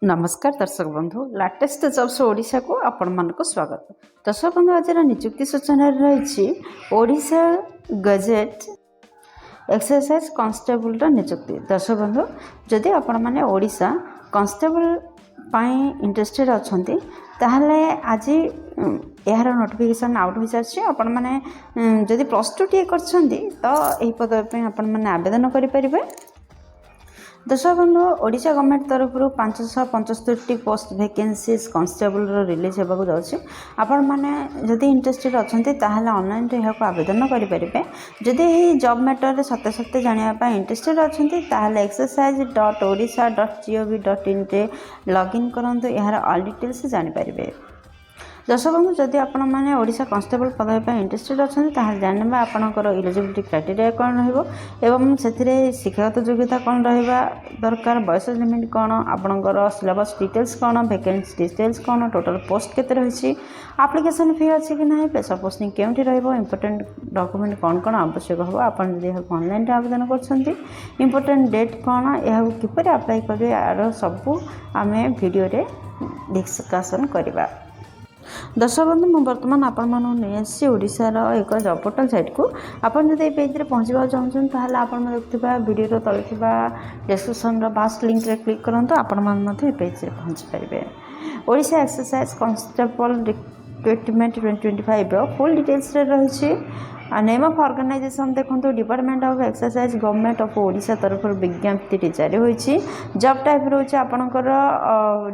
नमस्कार दर्शक बंधु लाटेस्ट जब्स ओडिशा को आपण मानक स्वागत। दर्शक बंधु आज निजुक्ति सूचना रही ओडिशा गजेट एक्सरसाइज कांस्टेबल निजुक्ति। दर्शक बंधु जदि आपण माने ओडिशा कांस्टेबल पाई इंटरेस्टेड अछंती ताहले आज यार नोटिफिकेशन आउट हो सारी आपण माने जदि +2 टी करछंती तो एही पद पे आपण माने आवेदन करि परिबे। दर्शक बंधु ओडिशा गवर्नमेंट तरफ 575 पोस्ट वैकेंसीज कांस्टेबल रिलीज होगा जाऊँगी। आपण मैंने जदि इंटरेस्टेड अच्छा ताहले ऑनलाइन रे को आवेदन करेंगे। जदि यही जॉब मैटर सत्य सत्य जानापी इंटरेस्टेड अच्छा ताहले exercise.odisha.gov.in रे लॉगिन करूँ यार ऑल डिटेल्स जानीपारे। दर्शक बंधु जदि आपण मैंने ओडिशा कांस्टेबल पदवी इंटरेस्टेड अच्छा ताहले जानबा आपणकर इलिजिबिलिटी क्राइटेरिया कौन एवं से शिक्षागत योग्यता कौन रहा दरकार, बयस लिमिट कौन, आपणकर सिलेबस डिटेल्स कौन, वैकेंसी डिटेल्स कौन, टोटल पोस्ट केते रही, एप्लिकेशन फी अच्छी कि ना, प्लेस ऑफ पोस्टिंग केउठी रहइबो, इंपोर्टेंट डॉक्यूमेंट कौन कौन आवश्यक हो, आपण जदि ऑनलाइन आवेदन करछंती इंपोर्टेंट डेट कौन, यह किपर अप्लाई करेंगे यार सब आम वीडियो रे डिस्कसन करवा। दर्शक बंधु मुझे बर्तमान आपसी ओडिशार एक जॉब पोर्टल साइट को आपन जब पेज रे पहुँचा चाहूँ ताहले आपन देखुवा वीडियो तले डिस्क्रिप्शन बास्ट लिंक रे क्लिक करंतु आपण पेज रे पहुँची पारे। Odisha excise constable recruitment 2025 full details रे रही। नेम ऑफ ऑर्गेनाइजेशन देखो department of exercise government of Odisha तरफ विज्ञप्ति जारी होती। जॉब टाइप रोचे आपणकर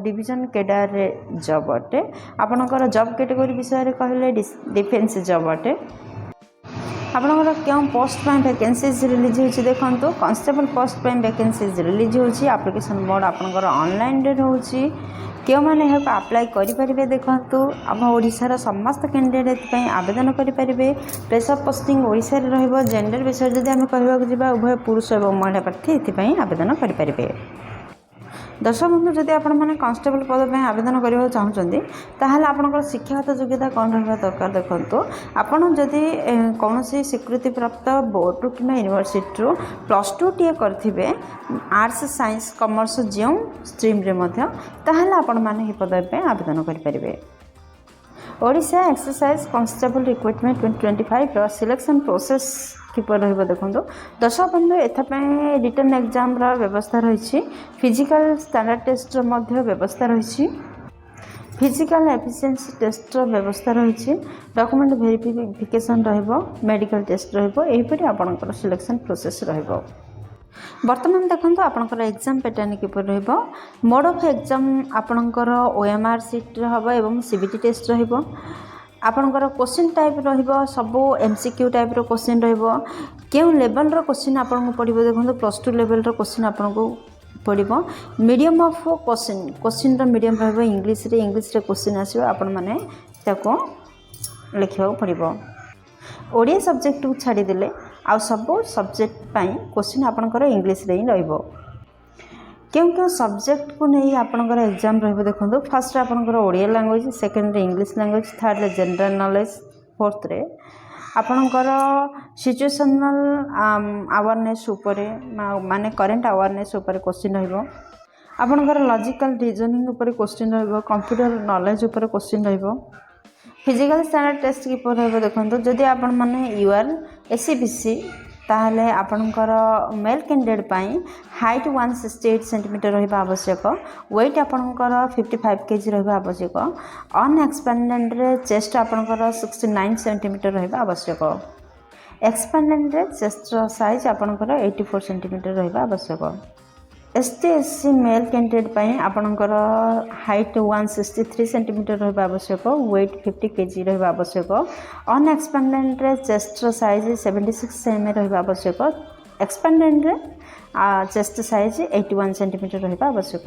डिवीजन केडार रे जॉब अटे। आपणकर जॉब कैटेगरी विषय रे कहले डिफेंस जॉब अटे। आपणकर क्यों पोस्ट पे वैकेंसीज रिलीज होती देखो कांस्टेबल पोस्ट पे वैकेंसीज रिलीज होती। एप्लिकेशन मोड आपणकर ऑनलाइन रे रहउची। क्यों मैंने यहाँ अप्लाई करेंगे देखो आम ओडिशार समस्त कैंडिडेट आवेदन करेंगे। प्लेस ऑफ पोस्टिंग ओडिशा रे रहिबो। जेंडर विषय जब आम कहवा उभय पुरुष और महिला प्रार्थी ये आवेदन करेंगे। दर्शक बंधु जदि आपण मैंने कांस्टेबल पद पे आवेदन करने चाहते ताहले आपनकर शिक्षागत योग्यता कौन रहा दरकार देखो। आपड़ जदि कौन स्वीकृति प्राप्त बोर्ड कि यूनिवर्सिटी +2 टी करेंगे आर्ट्स साइंस कॉमर्स जो स्ट्रीम रे ताहले आपण मैंने पद पे आवेदन करेंगे। Odisha excise constable recruitment 2025 selection process किपर रहिबो देखो। दर्शक बंधु एथापे रिटन एग्जाम व्यवस्था रही। फिजिकल स्टैंडर्ड टेस्ट व्यवस्था रही। फिजिकल एफिशिएंसी टेस्ट व्यवस्था रही। डॉक्यूमेंट वेरिफिकेशन रहिबो। मेडिकल टेस्ट रहिबो। एहीपरि आपनकर सिलेक्शन प्रोसेस रहिबो। वर्तमान देखो आपनकर एग्जाम पैटर्न किपर रहिबो। मोड ऑफ एग्जाम आपनकर ओएमआर सीट रहबो एवं सीबीटी टेस्ट रहिबो। आपनकर क्वेश्चन टाइप रहिबो सबो एमसीक्यू टाइप रो क्वेश्चन रहिबो। केउ लेवल रो क्वेश्चन आपन को पड़िबो देखो +2 लेवल रो क्वेश्चन आपन को पड़िबो। मीडियम ऑफ क्वेश्चन रो मीडियम रहिबो इंग्लिश रे क्वेश्चन आसीबो आपन माने ताको लिखिबो पड़िबो। ओडिया सब्जेक्ट को छाड़ी देले आ सबो सब्जेक्ट पई क्वेश्चन आपनकर इंग्लिश रे ही रहिबो। क्यों क्यों सब्जेक्ट को नहीं आपनकर एग्जाम रहिबो देखो। फर्स्ट आपनकर ओडिया लैंग्वेज, सेकंड रे इंग्लिश लैंग्वेज, थर्ड रे जनरल नॉलेज, फोर्थ रे आपनकर सिचुएशनल अवेयरनेस ऊपर माने करंट अवेयरनेस ऊपर क्वेश्चन रहिबो। आपनकर लॉजिकल रीजनिंग ऊपर क्वेश्चन रहिबो। कंप्यूटर नॉलेज ऊपर क्वेश्चन रहिबो। फिजिकल स्टैंडर्ड टेस्ट किपर रहिबो देखो। जदि आपण माने यूआर एससीबीसी ताहले आपनकर मेल कैंडिडेट पाई हाइट 168 सेंटीमीटर रहिबा आवश्यक। वेट आपनकर 55 केजी रहिबा आवश्यक। अनएक्सपेंडेड रे चेस्ट आपनकर 69 सेंटीमीटर रहिबा आवश्यक। एक्सपेंडेड रे चेस्ट साइज आपनकर 84 सेंटीमीटर रहिबा आवश्यक। एसटी एससी मेल कैंडिडेट पाई आपनकर हाइट 163 सेंटीमीटर रहिबा आवश्यक। वेट 50 केजी रहिबा आवश्यक। अनएक्सपेंडेड रे चेस्ट साइज 76 सेमी रहिबा आवश्यक। एक्सपेंडेड रे चेस्ट साइज 81 सेंटीमीटर रहिबा आवश्यक।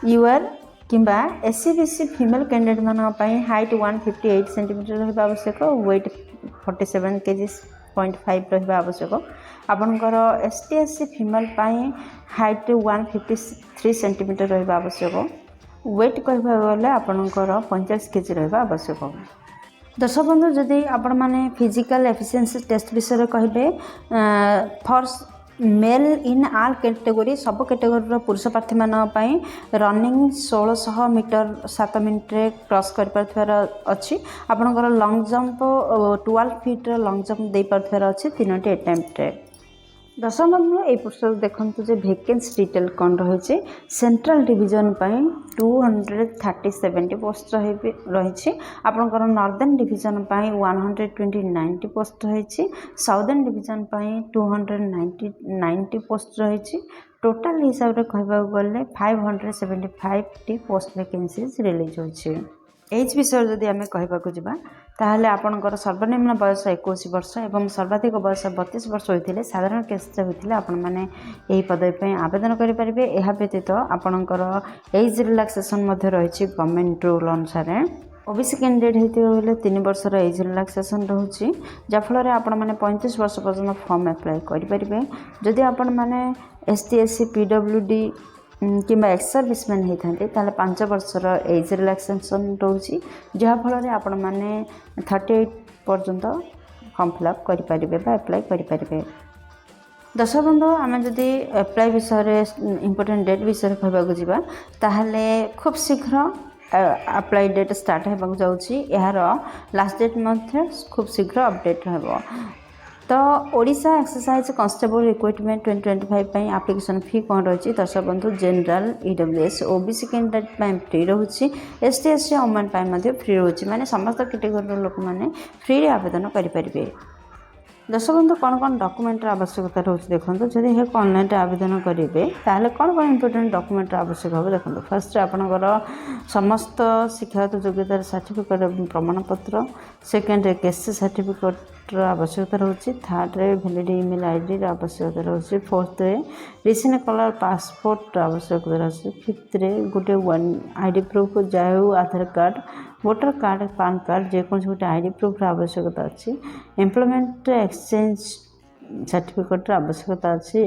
यूआर किंबा एससीबीसी फीमेल कैंडिडेट मान पाई हाइट 158 सेंटीमीटर रहिबा आवश्यक। वेट 47 केजी 0.5 रहिबा आवश्यक। आपनकर एसटी एससी फीमेल पाई हाइट 153 सेंटीमीटर रहिबा आवश्यक। वेट कहबा गले आपनकर 45 केजी रहिबा आवश्यक। दर्शक बंधु जदि आपण माने फिजिकल एफिशिएंसी टेस्ट विषय कहबे for male in all category सब कैटेगोरी पुरुष प्रार्थी मानी रनिंग 1600 मीटर 7 मिनिट्रे क्रॉस कर पार अच्छी आपणकर long jump 12 feet long jump दे पार अच्छी 3टी अटेम्प्टे। दशम बंधु ये पोस्टर देखु जे वैकेंसी डिटेल कौन रही सेंट्रल डिवीजन 237 पोस्ट रही आपंकर नॉर्दर्न डिवीजन 129 पोस्ट रही साउदर्न डिवीजन 290 पोस्ट रही टोटाल हिसाब से कहवा गले 575 पोस्ट वैकेंसीज रिलीज होची। एज विषय जदि आम कहवाक जावा ताहले आपणकर सर्वनिम्न बयस 21 वर्ष और सर्वाधिक बयस 32 वर्ष होते साधारण केस होते आपण मैंने यही पदवी आवेदन करेंगे। यह व्यतीत आपणकर एज रिलैक्सेशन रही गवर्नमेंट रूल अनुसार ओबीसी कैंडिडेट होते 3 वर्षर एज रिलैक्सेशन रोचे जहाँफल आपण मैंने 35 वर्ष पर्यंत फॉर्म अप्लाई करेंगे। जदि आपण मैंने ST SC PWD कि एक्स सर्विसमैन होते 5 वर्षर एज रिलैक्सेशन रोचे जहाँफल आपण मैंने 38 पर्यंत फॉर्म फिलअप करेंगे अप्लाई करेंगे। दर्शक बंधु आम जदि अप्लाई विषय इम्पोर्टेंट डेट विषय कहवाक जावा ताहले खूब शीघ्र अप्लाई डेट स्टार्ट होगा जाऊँगी यार लास्ट डेट मध्य खूब शीघ्र अपडेट हो। तो Odisha excise constable recruitment 2025 application fee कौन रही दर्शक बंधु general EWS OBC candidate free रोचे ST SC वुमेन फ्री रोचे माने समस्त कैटेगोरी लोक मैंने फ्री आवेदन करेंगे। दर्शक बंधु कौन कौन डॉक्यूमेंट आवश्यकता रोचे देखो जब यह ऑनलाइन आवेदन करेंगे ताहले कौन कौन इंपोर्टेंट डॉक्यूमेंट आवश्यक हो देखो फर्स्ट आपणकर समस्त शिक्षागत योग्यतार सर्टिफिकेट प्रमाणपत्र सेकेंड केसी सर्टिफिकेट आवश्यकता रोचे थर्ड वैलिड ईमेल आईडी आवश्यकता रोचे फोर्थ रिसेंट कलर पासपोर्ट आवश्यकता रोचे फिफ्थ गोटे वन आईडी प्रूफ जाऊ Aadhaar card voter card PAN card जेको गोटे आईडी प्रूफ आवश्यकता अच्छी एम्प्लॉयमेंट एक्सचेंज सर्टिफिकेट आवश्यकता अच्छी।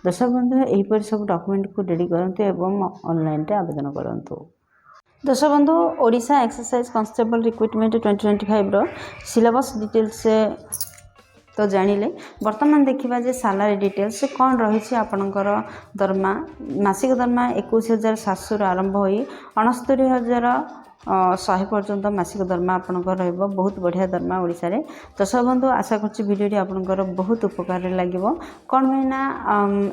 दर्शक बंधु यहीपर सब डॉक्यूमेंट को रेडी करते एवं ऑनलाइन आवेदन करंतु। दर्शक बंधु ओडिशा एक्सरसाइज कांस्टेबल रिक्रुटमेंट 2025 रो सिलेबस डिटेल्स तो जानिले वर्तमान देखिबा जे सैलरी डिटेल्स कौन रही आपणकर दरमा मासिक दरमा 21,700 आरंभ होई 69,100 पर्यंत मासिक दरमा आपणकर रहइबो बहुत बढ़िया दरमा ओडिसा रे। दर्शक बंधु आशा करछि वीडियोटी आपणकर बहुत उपकार लागिबो कौन होइना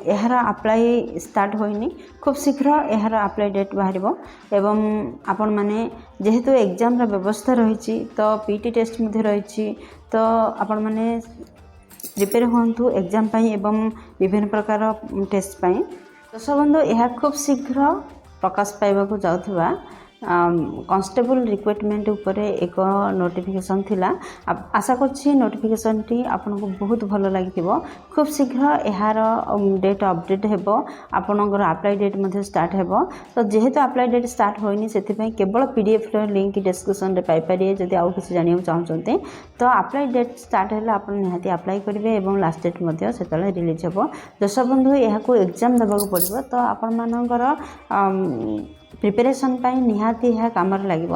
यार अप्लाई स्टार्ट होइनी खूब शीघ्र यार अप्लाई डेट बाहरिबो एवं आपण माने जेहेतु एग्जाम रा व्यवस्था रही तो पीटी टेस्ट मध्ये रही तो आपण माने प्रिपेयर हुंतु एग्जाम पाई एवं विभिन्न प्रकार टेस्ट पाई। दर्शक बंधु यह खूब शीघ्र प्रकाश पाइबाकू जाउथबा कांस्टेबल रिक्रुटमेंट उपरे एक नोटिफिकेशन थिला आशा करछि नोटिफिकेशन टी आपनको बहुत भलो लागिथिबो खूब शीघ्र यार डेट अपडेट हेबो आपनकर अप्लाई डेट मध्ये स्टार्ट हेबो। तो जेहेतु अप्लाई डेट स्टार्ट होइनी सेति पई केवल PDF रो लिंक डिस्क्रिप्शन रे पाई पारिए जदि आउ किछि जानियो चाहछन्ते तो अप्लाई डेट स्टार्ट हैला आपन निहाती अप्लाई करिवे एवं लास्ट डेट मध्ये सेतले रिलीज हेबो। दर्शक बंधु याको एग्जाम देबाक पड़िबो तो आपन मानकर प्रिपरेशन पाई निहाती यह काम लगे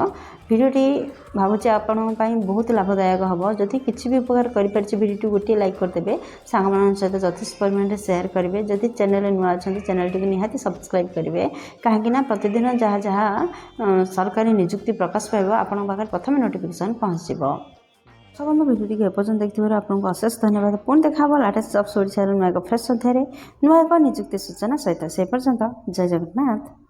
भिडियोटी भावुचे आपण बहुत लाभदायक हम जदि किसी भी उपकार कर भिडियो गोटे लाइक करदे सांग सहित यथेष परिमाण सेयार करेंगे जदि चैनल नुआ अच्छा चैनल टी निहाती सब्सक्राइब करेंगे कहीं प्रतिदिन जहाँ जहाँ सरकारी निजुक्ति प्रकाश पाइब आपण पाखे प्रथम नोटिफिकेशन पहुँचो। सब भिडियो एपर्तन देखिए आपको अशेष धन्यवाद पुणी देखा लाटेस्ट जॉब्स ओडिशा नुआ एक फ्रेश अध्याय नुआ एक निजुक्ति सूचना सहित से पर्यंत जय जगन्नाथ।